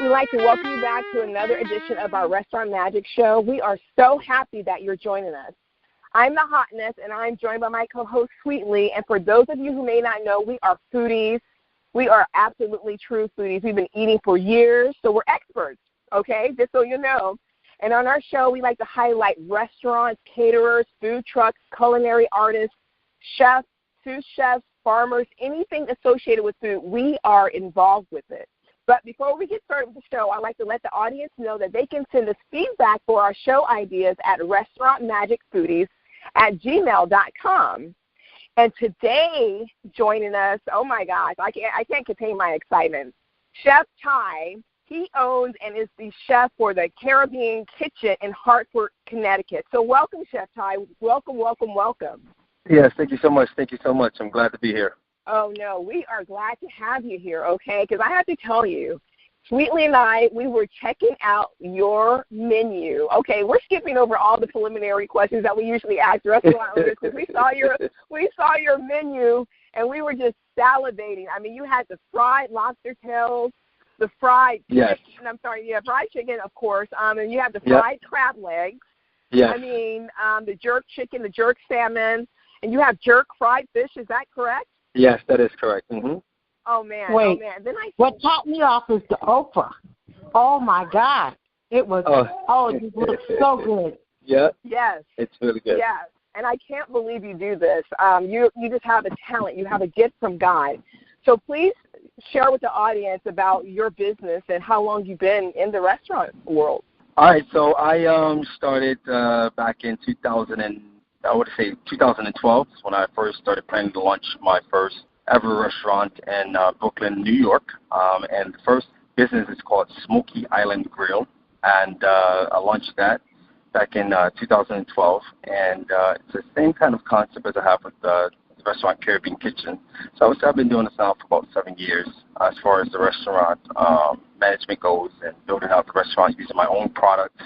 we'd like to welcome you back to another edition of our Restaurant Magic Show. We are so happy that you're joining us. I'm the Hotness, and I'm joined by my co-host, Sweetly. And for those of you who may not know, we are foodies. We are absolutely true foodies. We've been eating for years, so we're experts, okay, just so you know. And on our show, we like to highlight restaurants, caterers, food trucks, culinary artists, chefs, sous chefs, farmers, anything associated with food. We are involved with it. But before we get started with the show, I'd like to let the audience know that they can send us feedback for our show ideas at restaurantmagicfoodies@gmail.com. And today, joining us, oh my gosh, I can't contain my excitement, Chef Tai. He owns and is the chef for the Karobean Kitchen in Hartford, Connecticut. So welcome, Chef Tai. Welcome, welcome, welcome. Yes, thank you so much. Thank you so much. I'm glad to be here. Oh, no, we are glad to have you here, okay? Because I have to tell you, Sweetly and I, we were checking out your menu. Okay, we're skipping over all the preliminary questions that we usually ask restaurant owners because we saw your menu, and we were just salivating. I mean, you had the fried lobster tails, the fried chicken, fried chicken, of course, and you have the fried crab legs. Yes. I mean, the jerk chicken, the jerk salmon, and you have jerk fried fish. Is that correct? Yes, that is correct. Mm-hmm. Oh, man. Wait, oh, man. Then what topped me off is the okra. Oh, my God. It was, it looked so good. Yeah. Yes. It's really good. Yes. And I can't believe you do this. You just have a talent. You have a gift from God. So please share with the audience about your business and how long you've been in the restaurant world. All right, so I started back in 2012 when I first started planning to launch my first ever restaurant in Brooklyn, New York. And the first business is called Smoky Island Grill. And I launched that back in 2012. And it's the same kind of concept as I have with the restaurant Karobean Kitchen. So I've been doing this now for about 7 years as far as the restaurant management goes and building out the restaurant using my own products,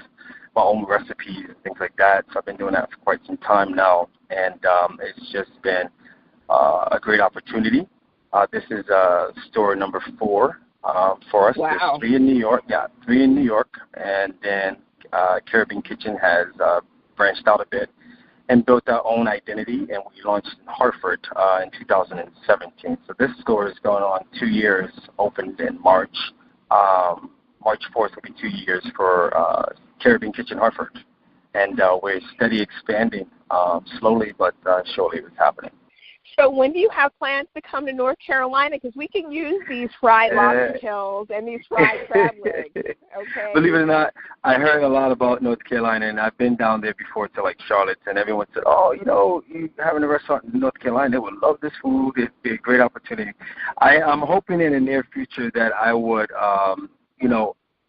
my own recipes, and things like that. So I've been doing that for quite some time now, and it's just been a great opportunity. This is store number 4 for us. Wow. There's 3 in New York. Yeah, 3 in New York, and then Karobean Kitchen has branched out a bit and built our own identity, and we launched in Hartford in 2017. So this store is going on 2 years, opened in March. March 4th will be 2 years for Karobean Kitchen Hartford. And we're steady expanding, slowly but surely it's happening. So when do you have plans to come to North Carolina? Because we can use these fried lobster tails and these fried crab legs, okay? Believe it or not, I heard a lot about North Carolina, and I've been down there before to, like, Charlotte, and everyone said, oh, you're having a restaurant in North Carolina. They would love this food. It'd be a great opportunity. I'm hoping in the near future that I would,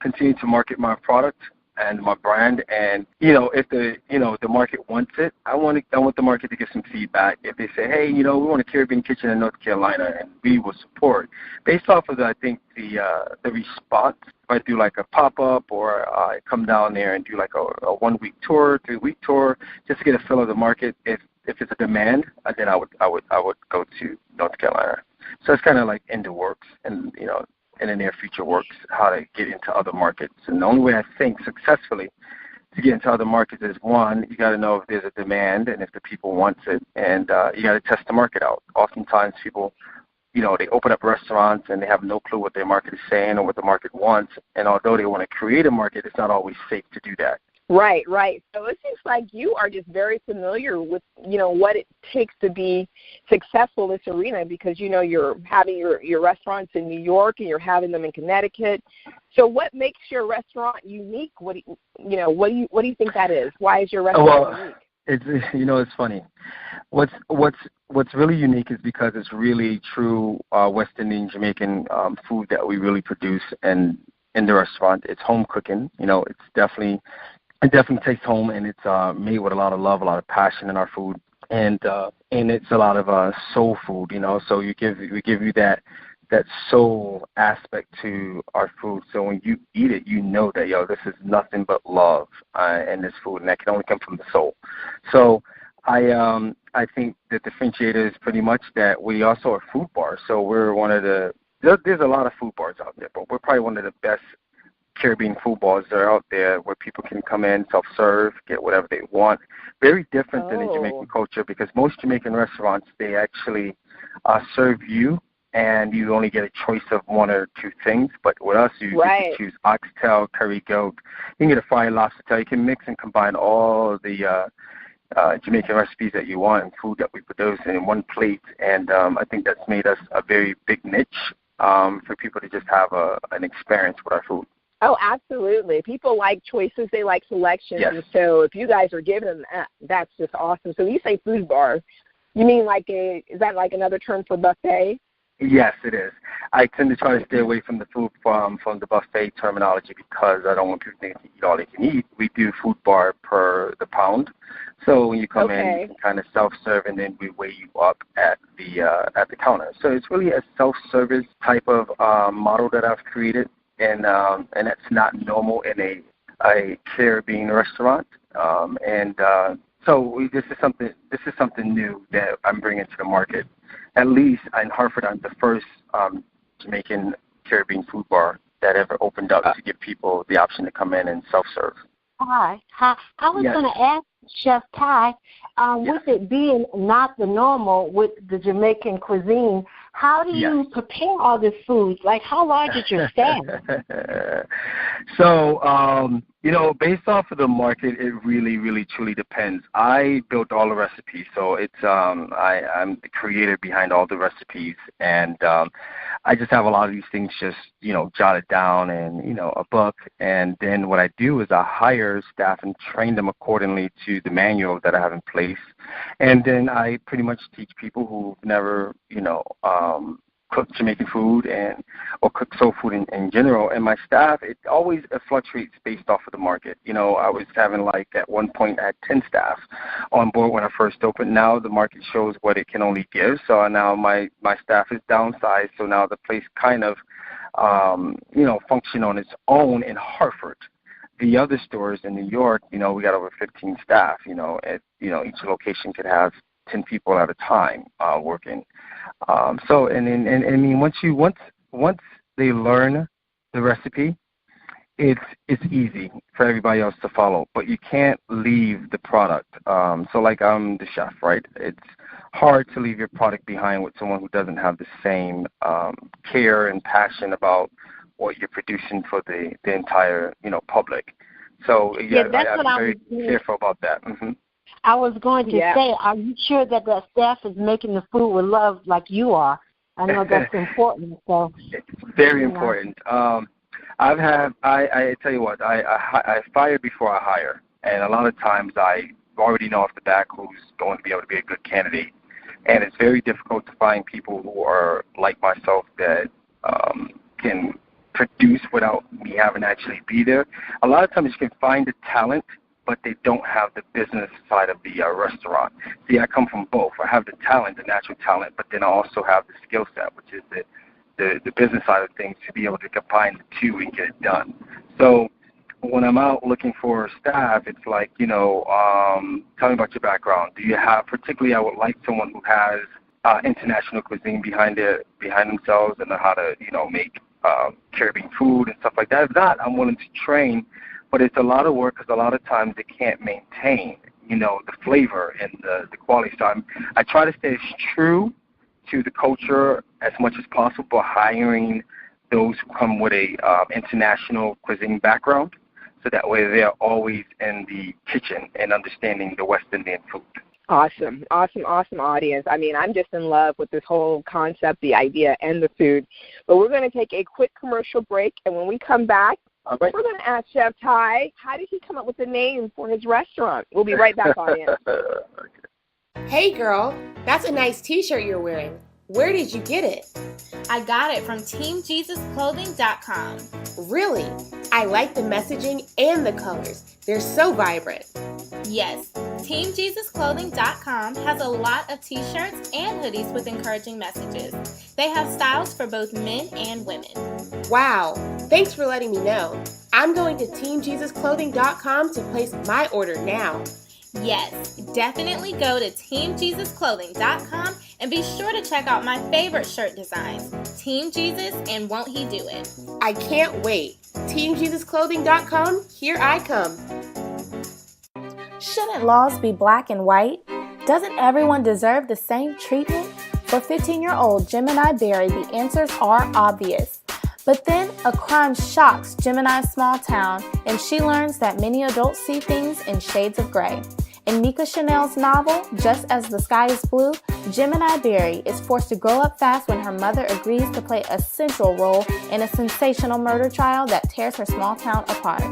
continue to market my product and my brand, and if the market wants it, I want the market to give some feedback. If they say, hey, we want a Karobean Kitchen in North Carolina, and we will support based off of the response. If I do like a pop-up, or I come down there and do like a 1-week tour, 3-week tour, just to get a feel of the market. If it's a demand, then I would go to North Carolina. So it's kind of like in the works, and in the near future works, how to get into other markets. And the only way I think successfully to get into other markets is, one, you got to know if there's a demand and if the people want it, and you got to test the market out. Oftentimes people, they open up restaurants and they have no clue what their market is saying or what the market wants, and although they want to create a market, it's not always safe to do that. Right. So it seems like you are just very familiar with, what it takes to be successful in this arena, because, you're having your restaurants in New York and you're having them in Connecticut. So what makes your restaurant unique? What do you think that is? Why is your restaurant unique? It's funny. What's really unique is because it's really true West Indian Jamaican food that we really produce in the restaurant. It's home cooking. It definitely tastes home, and it's made with a lot of love, a lot of passion in our food, and it's a lot of soul food, So we give you that soul aspect to our food. So when you eat it, that this is nothing but love in this food, and that can only come from the soul. So I think the differentiator is pretty much that we also are a food bar. So we're one of the there's a lot of food bars out there, but we're probably one of the best Caribbean food bars that are out there where people can come in, self-serve, get whatever they want. Very different than the Jamaican culture, because most Jamaican restaurants, they actually serve you, and you only get a choice of one or two things. But with us, you get to choose oxtail, curry goat. You can get a fried lobster tail. You can mix and combine all the Jamaican recipes that you want and food that we produce in one plate. And I think that's made us a very big niche for people to just have an experience with our food. Oh, absolutely. People like choices. They like selections. Yes. And so if you guys are giving them that, that's just awesome. So when you say food bar, you mean is that like another term for buffet? Yes, it is. I tend to try to stay away from the food from the buffet terminology, because I don't want people to think you eat all they can eat. We do food bar per the pound. So when you come in, you can kind of self-serve, and then we weigh you up at the counter. So it's really a self-service type of model that I've created, and that's not normal in a Caribbean restaurant. So this is something new that I'm bringing to the market. At least in Hartford, I'm the first Jamaican Caribbean food bar that ever opened up to give people the option to come in and self-serve. Hi. I was going to ask Chef Tai, with it being not the normal with the Jamaican cuisine, how do you prepare all this food? Like, how large is your staff? So, based off of the market, it really, really, truly depends. I built all the recipes, so it's I'm the creator behind all the recipes, and I just have a lot of these things just, jotted down in, a book. And then what I do is I hire staff and train them accordingly to the manual that I have in place. And then I pretty much teach people who've never, cook Jamaican food or cook soul food in general. And my staff, it always fluctuates based off of the market. I was having at one point I had 10 staff on board when I first opened. Now the market shows what it can only give. So now my staff is downsized. So now the place kind of, function on its own in Hartford. The other stores in New York, we got over 15 staff. Each location could have 10 people at a time working. Once they learn the recipe, it's easy for everybody else to follow. But you can't leave the product. So like I'm the chef, right? It's hard to leave your product behind with someone who doesn't have the same care and passion about what you're producing for the entire public. So I'm very careful about that. Mm-hmm. I was going to say, are you sure that staff is making the food with love like you are? I know that's important. So it's very important. I tell you what, I fire before I hire, and a lot of times I already know off the back who's going to be able to be a good candidate. And it's very difficult to find people who are like myself that can produce without me having to actually be there. A lot of times you can find the talent, but they don't have the business side of the restaurant. See, I come from both. I have the talent, the natural talent, but then I also have the skill set, which is the business side of things, to be able to combine the two and get it done. So when I'm out looking for staff, it's like, tell me about your background. Do you have, particularly I would like someone who has international cuisine behind themselves and know how to, make Caribbean food and stuff like that. If not, I'm willing to train. But it's a lot of work because a lot of times they can't maintain, the flavor and the quality. So I try to stay as true to the culture as much as possible, hiring those who come with a international cuisine background, so that way they're always in the kitchen and understanding the West Indian food. Awesome audience. I mean, I'm just in love with this whole concept, the idea, and the food. But we're going to take a quick commercial break, and when we come back, we're going to ask Chef Tai, how did he come up with the name for his restaurant? We'll be right back, audience. Hey, girl, that's a nice T-shirt you're wearing. Where did you get it? I got it from TeamJesusClothing.com. Really? I like the messaging and the colors. They're so vibrant. Yes, TeamJesusClothing.com has a lot of t-shirts and hoodies with encouraging messages. They have styles for both men and women. Wow, thanks for letting me know. I'm going to TeamJesusClothing.com to place my order now. Yes, definitely go to teamjesusclothing.com and be sure to check out my favorite shirt designs, Team Jesus and Won't He Do It. I can't wait. TeamJesusClothing.com, here I come. Shouldn't laws be black and white? Doesn't everyone deserve the same treatment? For 15-year-old Gemini Berry, the answers are obvious. But then a crime shocks Gemini's small town, and she learns that many adults see things in shades of gray. In Mika Chanel's novel, Just as the Sky is Blue, Gemini Berry is forced to grow up fast when her mother agrees to play a central role in a sensational murder trial that tears her small town apart.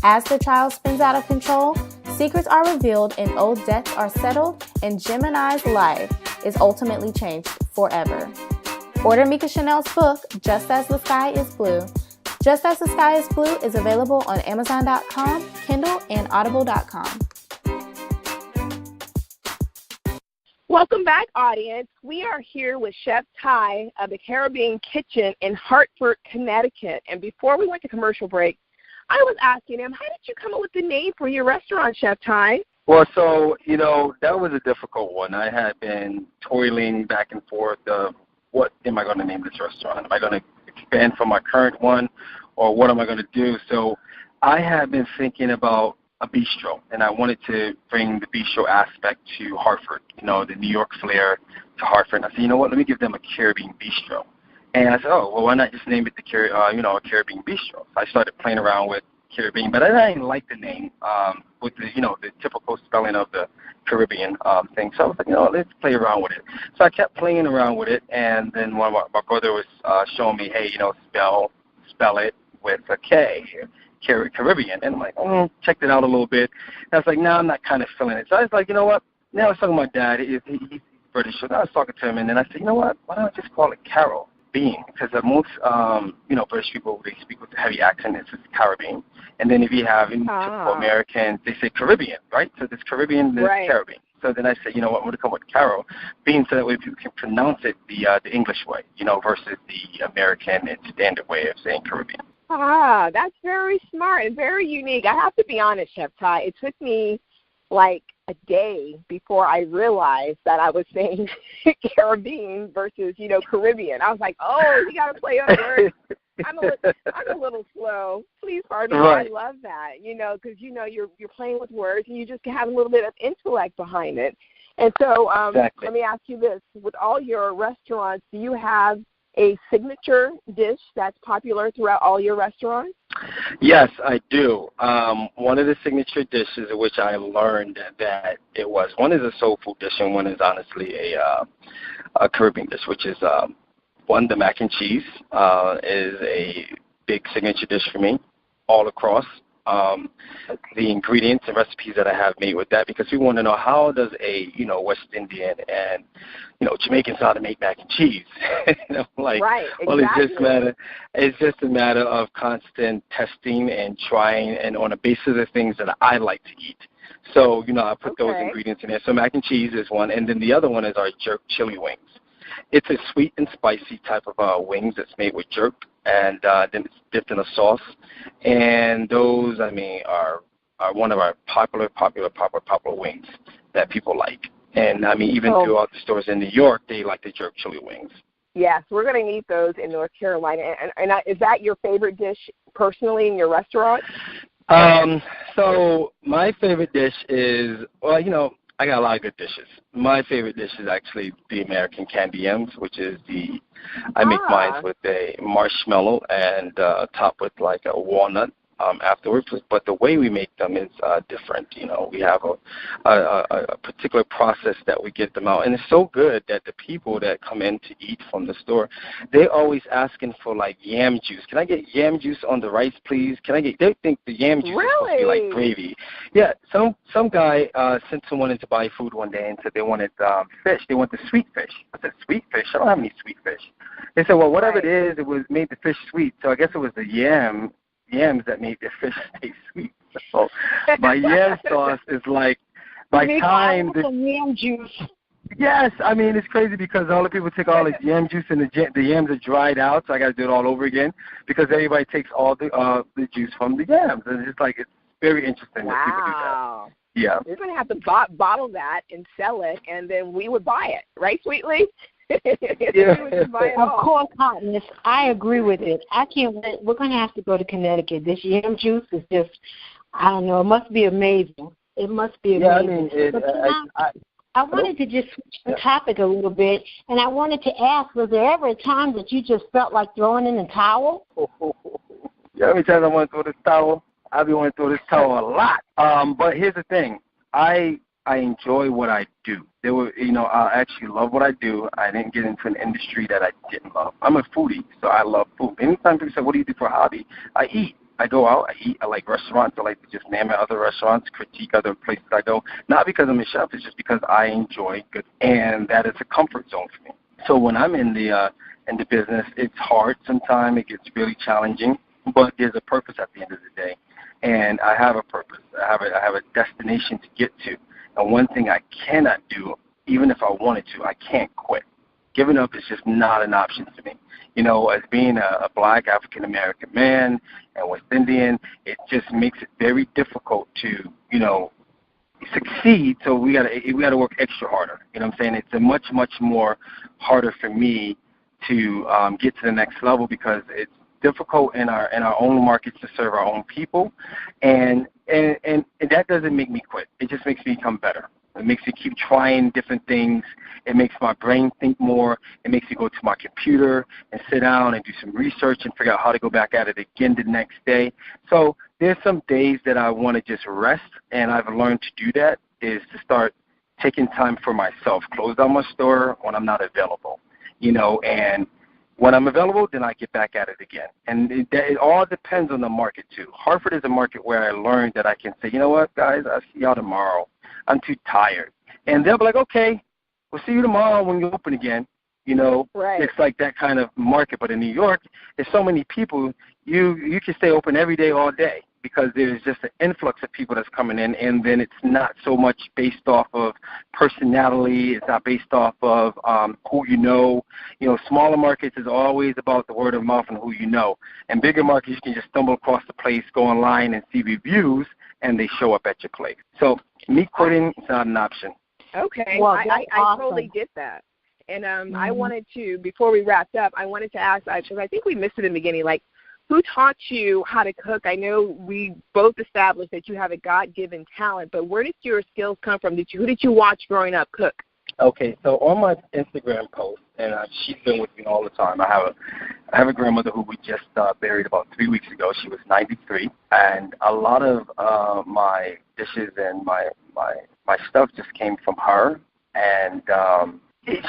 As the trial spins out of control, secrets are revealed and old debts are settled, and Gemini's life is ultimately changed forever. Order Mika Chanel's book, Just as the Sky is Blue. Just as the Sky is Blue is available on Amazon.com, Kindle, and Audible.com. Welcome back, audience. We are here with Chef Tai of the Karobean Kitchen in Hartford, Connecticut. And before we went to commercial break, I was asking him, how did you come up with the name for your restaurant, Chef Tai? Well, so, that was a difficult one. I had been toiling back and forth of what am I going to name this restaurant? Am I going to expand from my current one, or what am I going to do? So I had been thinking about a bistro, and I wanted to bring the bistro aspect to Hartford, the New York flair to Hartford. And I said, you know what, let me give them a Caribbean bistro. And I said, oh, well, why not just name it a Caribbean bistro? So I started playing around with Caribbean, but I didn't like the name with the typical spelling of the Caribbean thing. So I was like, let's play around with it. So I kept playing around with it, and then my brother was showing me, hey, spell it with a K, Caribbean. And I'm like, checked it out a little bit. And I was like, no, I'm not kind of feeling it. So I was like, you know what? Now I was talking to my dad. He's British. So I was talking to him, and then I said, you know what? Why don't I just call it Karobean? Because most, British people, they speak with a heavy accent. It's just Karobean. And then if you have typical Americans, they say Caribbean, right? So there's Caribbean, there's Karobean. So then I said, you know what, I'm going to come with Karobean so that way people can pronounce it the English way, versus the American and standard way of saying Caribbean. That's very smart and very unique. I have to be honest, Chef Tai. It took me like a day before I realized that I was saying Caribbean versus, Caribbean. I was like, you got to play on words. I'm a little slow. Please pardon me. Right. I love that, because, you're playing with words and you just have a little bit of intellect behind it. And so exactly. Let me ask you this. With all your restaurants, do you have a signature dish that's popular throughout all your restaurants? Yes, I do. One of the signature dishes which I learned that it was, one is a soul food dish and one is honestly a Caribbean dish, which is one, the mac and cheese is a big signature dish for me all across. The ingredients and recipes that I have made with that, because we want to know how does a West Indian and Jamaicans know how to make mac and cheese. Right, exactly. Well, it's just a matter of constant testing and trying, and on the basis of the things that I like to eat. So I put those ingredients in there. So mac and cheese is one, and then the other one is our jerk chili wings. It's a sweet and spicy type of wings that's made with jerk, and then it's dipped in a sauce. And those, are one of our popular wings that people like. And, even throughout the stores in New York, they like the jerk chili wings. Yes, we're going to eat those in North Carolina. And is that your favorite dish personally in your restaurant? So my favorite dish is, I got a lot of good dishes. My favorite dish is actually the American candy yams, which is I make mine with a marshmallow and topped with like a walnut afterwards. But the way we make them is different. We have a particular process that we get them out. And it's so good that the people that come in to eat from the store, they're always asking for like yam juice. Can I get yam juice on the rice, please? They think the yam juice is supposed to be like gravy. Yeah, some guy sent someone in to buy food one day and said they wanted fish. They want the sweet fish. I said, sweet fish? I don't have any sweet fish. They said, well, whatever it is, it was made the fish sweet. So I guess it was the yams that made the fish taste sweet. So my yam sauce is like, by time the yam juice. Yes, it's crazy because all the people take all the yam juice and the yams are dried out, so I got to do it all over again because everybody takes all the juice from the yams, and it's very interesting that people do that. Yeah. We're going to have to bottle that and sell it, and then we would buy it. Right, Sweetly? Yeah. Of course, Hotness. I agree with it. I can't wait. We're going to have to go to Connecticut. This yam juice is just, I don't know, it must be amazing. It must be amazing. Yeah, I mean, I wanted to just switch the topic a little bit, and I wanted to ask, was there ever a time that you just felt like throwing in the towel? Yeah, how many times I want to throw this towel? I be wanting to throw this towel a lot. But here's the thing. I enjoy what I do. I actually love what I do. I didn't get into an industry that I didn't love. I'm a foodie, so I love food. Anytime people say, what do you do for a hobby? I eat. I go out, I eat, I like restaurants, I like to just name other restaurants, critique other places I go, not because I'm a chef, it's just because I enjoy good, and that is a comfort zone for me. So when I'm in the business, it's hard sometimes, it gets really challenging, but there's a purpose at the end of the day, and I have a purpose, I have a destination to get to, and one thing I cannot do, even if I wanted to, I can't quit. Giving up is just not an option for me. As being a black African-American man and West Indian, it just makes it very difficult to, succeed. So we gotta work extra harder. You know what I'm saying? It's a much more harder for me to get to the next level because it's difficult in our own markets to serve our own people, and that doesn't make me quit. It just makes me become better. It makes me keep trying different things. It makes my brain think more. It makes me go to my computer and sit down and do some research and figure out how to go back at it again the next day. So there's some days that I want to just rest, and I've learned to do that, is to start taking time for myself, close down my store when I'm not available, and when I'm available, then I get back at it again. And it all depends on the market, too. Hartford is a market where I learned that I can say, you know what, guys, I'll see y'all tomorrow. I'm too tired. And they'll be like, okay, we'll see you tomorrow when you open again. Right. It's like that kind of market. But in New York, there's so many people, you can stay open every day, all day, because there's just an influx of people that's coming in, and then it's not so much based off of personality. It's not based off of who you know. Smaller markets is always about the word of mouth and who you know. And bigger markets, you can just stumble across the place, go online and see reviews, and they show up at your place. So me quitting is not an option. Okay. Well, I totally get that. And I wanted to, before we wrapped up, I wanted to ask, because I think we missed it in the beginning, like, who taught you how to cook? I know we both established that you have a God-given talent, but where did your skills come from? Who did you watch growing up cook? Okay, so on my Instagram post, and she's been with me all the time. I have a grandmother who we just buried about 3 weeks ago. She was 93, and a lot of my dishes and my stuff just came from her, and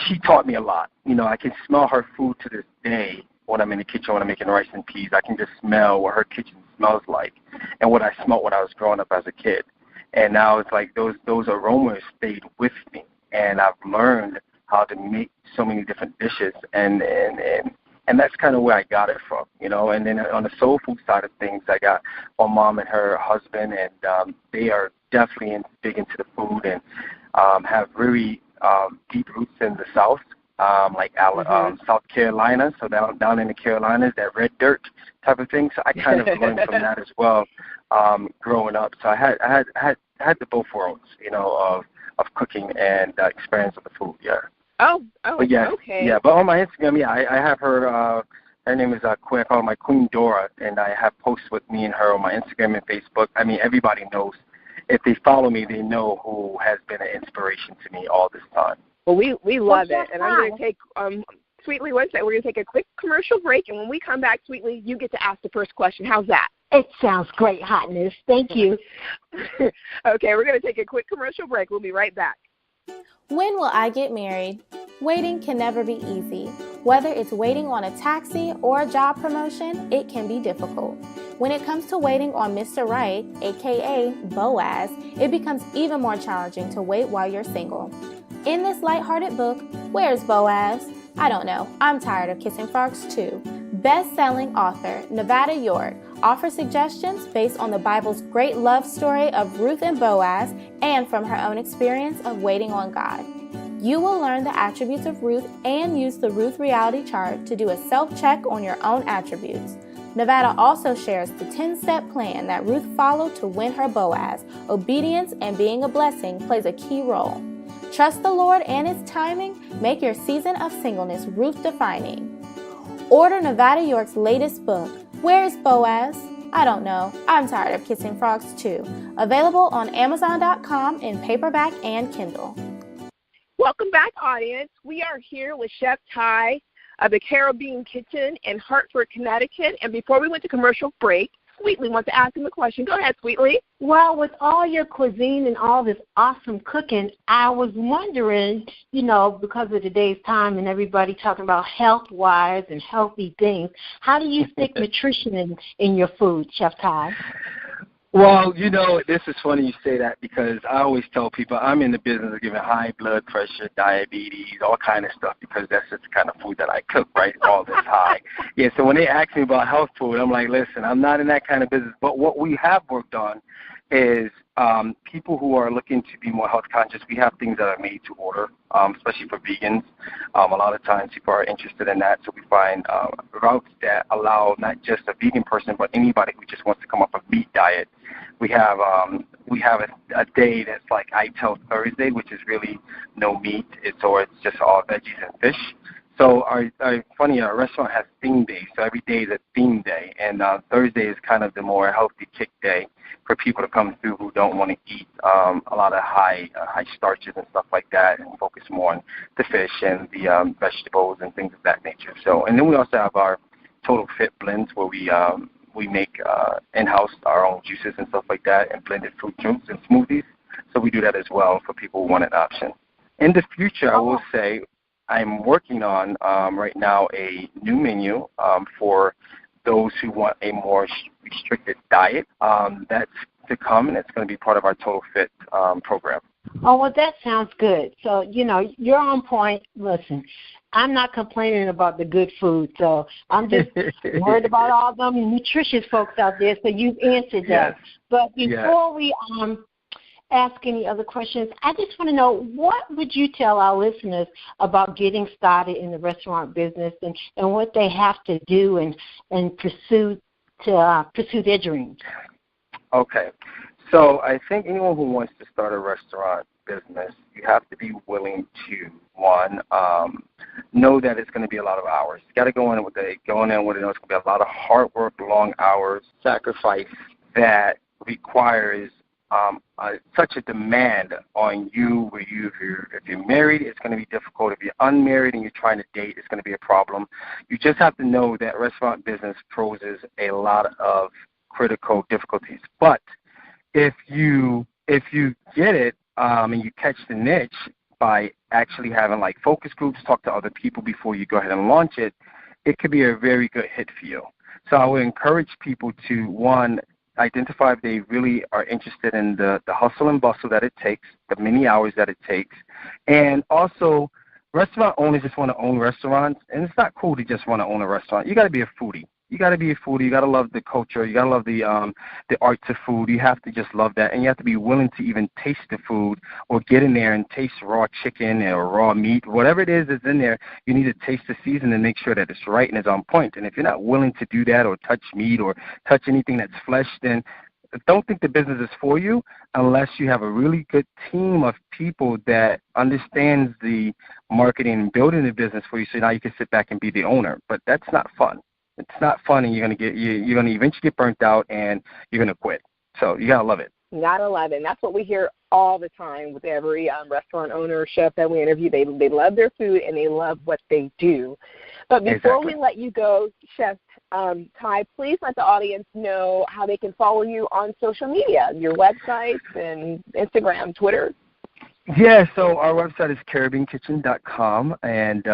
she taught me a lot. I can smell her food to this day. When I'm in the kitchen, when I'm making rice and peas, I can just smell what her kitchen smells like and what I smelled when I was growing up as a kid. And now it's like those aromas stayed with me, and I've learned how to make so many different dishes, and that's kind of where I got it from, And then on the soul food side of things, I got my mom and her husband, and they are definitely big into the food and have really deep roots in the South. South Carolina, so down in the Carolinas, that red dirt type of thing. So I kind of learned from that as well, growing up. So I had the both worlds, of cooking and experience of the food. Yeah. Oh, but yeah, okay. Yeah, but on my Instagram, I have her. Her name is Queen. I call her my Queen Dora, and I have posts with me and her on my Instagram and Facebook. I mean, everybody knows. If they follow me, they know who has been an inspiration to me all this time. Well, we love it, and I'm going to take, Sweetly, one second. We're going to take a quick commercial break, and when we come back, Sweetly, you get to ask the first question. How's that? It sounds great, Hotness. Thank you. Okay, we're going to take a quick commercial break. We'll be right back. When will I get married? Waiting can never be easy. Whether it's waiting on a taxi or a job promotion, it can be difficult. When it comes to waiting on Mr. Right, aka Boaz, it becomes even more challenging to wait while you're single. In this lighthearted book, Where's Boaz? I don't know, I'm tired of kissing frogs too. Best-selling author Nevada York offers suggestions based on the Bible's great love story of Ruth and Boaz and from her own experience of waiting on God. You will learn the attributes of Ruth and use the Ruth reality chart to do a self-check on your own attributes. Nevada also shares the 10-step plan that Ruth followed to win her Boaz. Obedience and being a blessing plays a key role. Trust the Lord and His timing. Make your season of singleness Ruth-defining. Order Nevada York's latest book, Where is Boaz? I don't know. I'm tired of kissing frogs too. Available on Amazon.com in paperback and Kindle. Welcome back, audience. We are here with Chef Tai of the Karobean Kitchen in Hartford, Connecticut. And before we went to commercial break, Sweetly wants to ask him a question. Go ahead, Sweetly. Well, with all your cuisine and all this awesome cooking, I was wondering, because of today's time and everybody talking about health-wise and healthy things, how do you stick nutrition in your food, Chef Tai? Well, this is funny you say that because I always tell people I'm in the business of giving high blood pressure, diabetes, all kind of stuff because that's just the kind of food that I cook, right? All this high. Yeah, so when they ask me about health food, I'm like, listen, I'm not in that kind of business. But what we have worked on is people who are looking to be more health conscious, we have things that are made to order, especially for vegans. A lot of times people are interested in that, so we find routes that allow not just a vegan person, but anybody who just wants to come off a meat diet. We have a day that's like Untitled Thursday, which is really no meat. It's just all veggies and fish. So our restaurant has theme days. So every day is a theme day, and Thursday is kind of the more healthy kick day for people to come through who don't want to eat a lot of high starches and stuff like that, and focus more on the fish and the vegetables and things of that nature. So, and then we also have our Total Fit blends where we make in-house our own juices and stuff like that, and blended fruit juice and smoothies. So we do that as well for people who want an option. In the future, I will say, I'm working on right now a new menu for those who want a more restricted diet. That's to come, and it's going to be part of our Total Fit program. Oh, well, that sounds good. So, you're on point. Listen, I'm not complaining about the good food, so I'm just worried about all them nutritious folks out there, so you've answered that. Yes. But before we ask any other questions, I just want to know, what would you tell our listeners about getting started in the restaurant business and what they have to do and pursue their dreams? Okay. So I think anyone who wants to start a restaurant business, you have to be willing to, one, know that it's going to be a lot of hours. You got to go in with it. It's going to be a lot of hard work, long hours, sacrifice that requires such a demand on you. Where if you're married, it's going to be difficult. If you're unmarried and you're trying to date, it's going to be a problem. You just have to know that restaurant business poses a lot of critical difficulties. But if you get it and you catch the niche by actually having like focus groups, talk to other people before you go ahead and launch it, it could be a very good hit for you. So I would encourage people to, one, identify if they really are interested in the hustle and bustle that it takes, the many hours that it takes, and also restaurant owners just want to own restaurants, and it's not cool to just want to own a restaurant. You got to be a foodie. You got to love the culture. You got to love the arts of food. You have to just love that, and you have to be willing to even taste the food or get in there and taste raw chicken or raw meat, whatever it is that's in there. You need to taste the season and make sure that it's right and it's on point. And if you're not willing to do that or touch meat or touch anything that's flesh, then don't think the business is for you unless you have a really good team of people that understands the marketing and building the business for you. So now you can sit back and be the owner. But that's not fun. It's not fun, and you're gonna eventually get burnt out, and you're gonna quit. So you gotta love it. You gotta love it. And that's what we hear all the time with every restaurant owner or chef that we interview. They love their food and they love what they do. But before we let you go, Chef Tai, please let the audience know how they can follow you on social media, your websites and Instagram, Twitter. Yeah, so our website is Karobeankitchen.com, and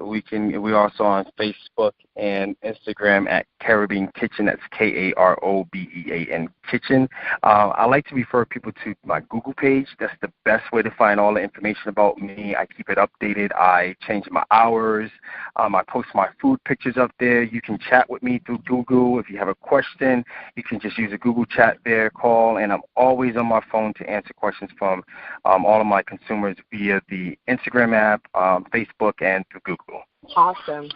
we're also on Facebook and Instagram at Karobean Kitchen. That's Karobean Kitchen. I like to refer people to my Google page. That's the best way to find all the information about me. I keep it updated. I change my hours. I post my food pictures up there. You can chat with me through Google. If you have a question, you can just use a Google chat there, call, and I'm always on my phone to answer questions from all of my consumers via the Instagram app, Facebook, and through Google. Awesome.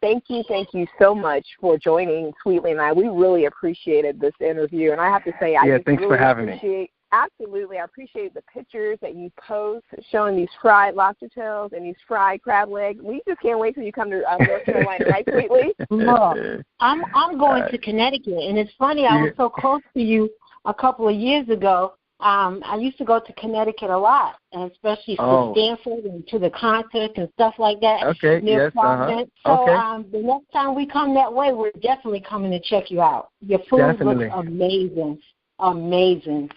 thank you so much for joining Sweetly and I. We really appreciated this interview, and I have to say, thanks for having me. Absolutely, I appreciate the pictures that you post showing these fried lobster tails and these fried crab legs. We just can't wait till you come to North Carolina, right, Sweetly? Look, I'm going to Connecticut, and it's funny. I was so close to you a couple of years ago. I used to go to Connecticut a lot, and especially to Stanford and to the concerts and stuff like that. Okay, near Providence. So the next time we come that way, we're definitely coming to check you out. Your food looks amazing, amazing.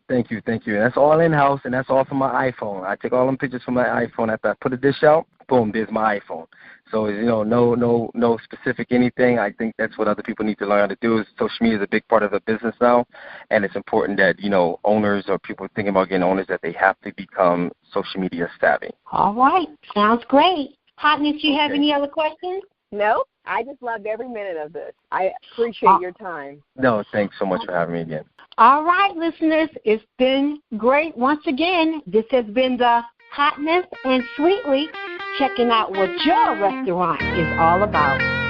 Thank you. That's all in-house, and that's all from my iPhone. I take all them pictures from my iPhone. After I put a dish out, boom, there's my iPhone. So, no specific anything. I think that's what other people need to learn how to do. Is social media is a big part of the business now, and it's important that, owners or people thinking about getting owners, that they have to become social media savvy. All right. Sounds great. Hotness, you have any other questions? No. I just loved every minute of this. I appreciate your time. No, thanks so much for having me again. All right, listeners, it's been great. Once again, this has been the Hotness and Sweetly, checking out what your restaurant is all about.